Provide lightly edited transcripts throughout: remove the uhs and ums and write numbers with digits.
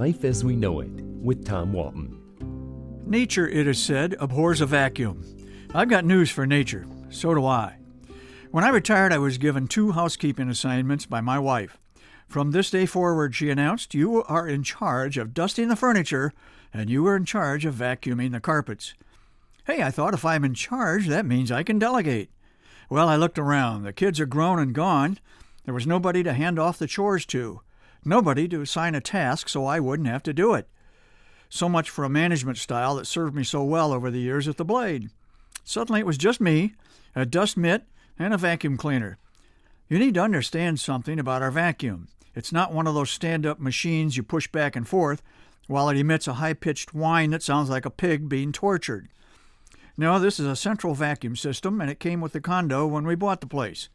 Life as We Know It with Tom Walton. Nature, it is said, abhors a vacuum. I've got news for nature. So do I. When I retired, I was given 2 housekeeping assignments by my wife. From this day forward, she announced, you are in charge of dusting the furniture, and you are in charge of vacuuming the carpets. Hey, I thought if I'm in charge, that means I can delegate. Well, I looked around. The kids are grown and gone. There was nobody to hand off the chores to. Nobody to assign a task so I wouldn't have to do it. So much for a management style that served me so well over the years at the Blade. Suddenly it was just me, a dust mitt, and a vacuum cleaner. You need to understand something about our vacuum. It's not one of those stand-up machines you push back and forth while it emits a high-pitched whine that sounds like a pig being tortured. No, this is a central vacuum system, and it came with the condo when we bought the place.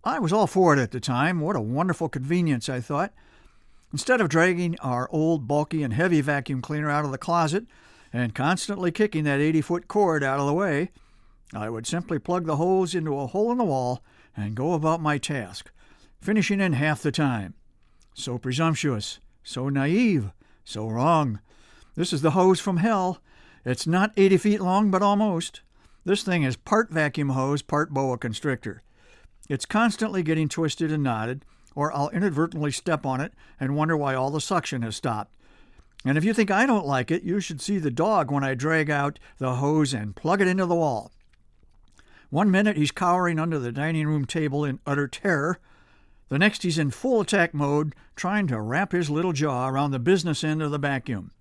I was all for it at the time. What a wonderful convenience, I thought. Instead of dragging our old, bulky, and heavy vacuum cleaner out of the closet and constantly kicking that 80-foot cord out of the way, I would simply plug the hose into a hole in the wall and go about my task, finishing in half the time. So presumptuous, so naive, so wrong. This is the hose from hell. It's not 80 feet long, but almost. This thing is part vacuum hose, part boa constrictor. It's constantly getting twisted and knotted, or I'll inadvertently step on it and wonder why all the suction has stopped. And if you think I don't like it, you should see the dog when I drag out the hose and plug it into the wall. One minute he's cowering under the dining room table in utter terror. The next he's in full attack mode, trying to wrap his little jaw around the business end of the vacuum.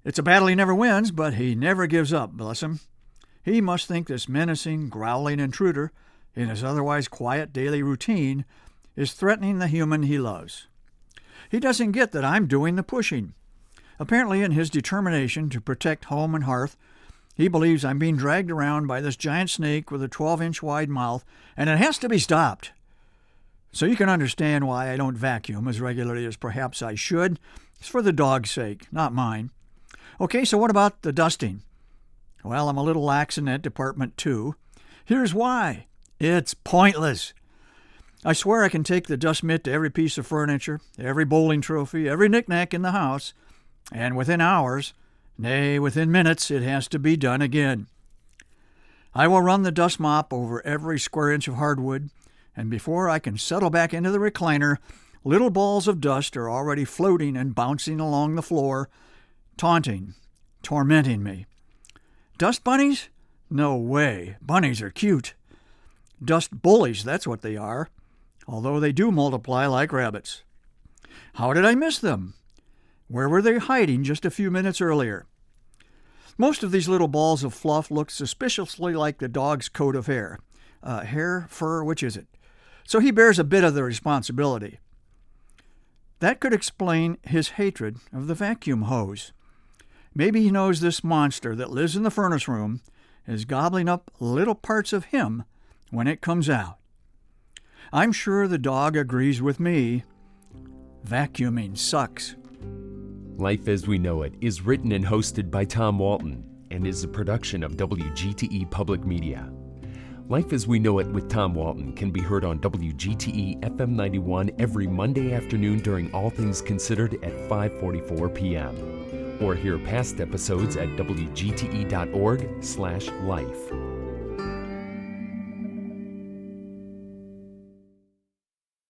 It's a battle he never wins, but he never gives up, bless him. He must think this menacing, growling intruder, in his otherwise quiet daily routine, is threatening the human he loves. He doesn't get that I'm doing the pushing. Apparently, in his determination to protect home and hearth, he believes I'm being dragged around by this giant snake with a 12-inch wide mouth, and it has to be stopped. So you can understand why I don't vacuum as regularly as perhaps I should. It's for the dog's sake, not mine. Okay, so what about the dusting? Well, I'm a little lax in that department, too. Here's why. It's pointless. I swear I can take the dust mitt to every piece of furniture, every bowling trophy, every knick-knack in the house, and within hours, nay, within minutes, it has to be done again. I will run the dust mop over every square inch of hardwood, and before I can settle back into the recliner, little balls of dust are already floating and bouncing along the floor, taunting, tormenting me. Dust bunnies? No way. Bunnies are cute. Dust bullies, that's what they are, although they do multiply like rabbits. How did I miss them? Where were they hiding just a few minutes earlier? Most of these little balls of fluff look suspiciously like the dog's coat of hair. Hair, fur, which is it? So he bears a bit of the responsibility. That could explain his hatred of the vacuum hose. Maybe he knows this monster that lives in the furnace room is gobbling up little parts of him when it comes out. I'm sure the dog agrees with me. Vacuuming sucks. Life as We Know It is written and hosted by Tom Walton and is a production of WGTE Public Media. Life as We Know It with Tom Walton can be heard on WGTE FM 91 every Monday afternoon during All Things Considered at 5:44 p.m. Or hear past episodes at wgte.org/life.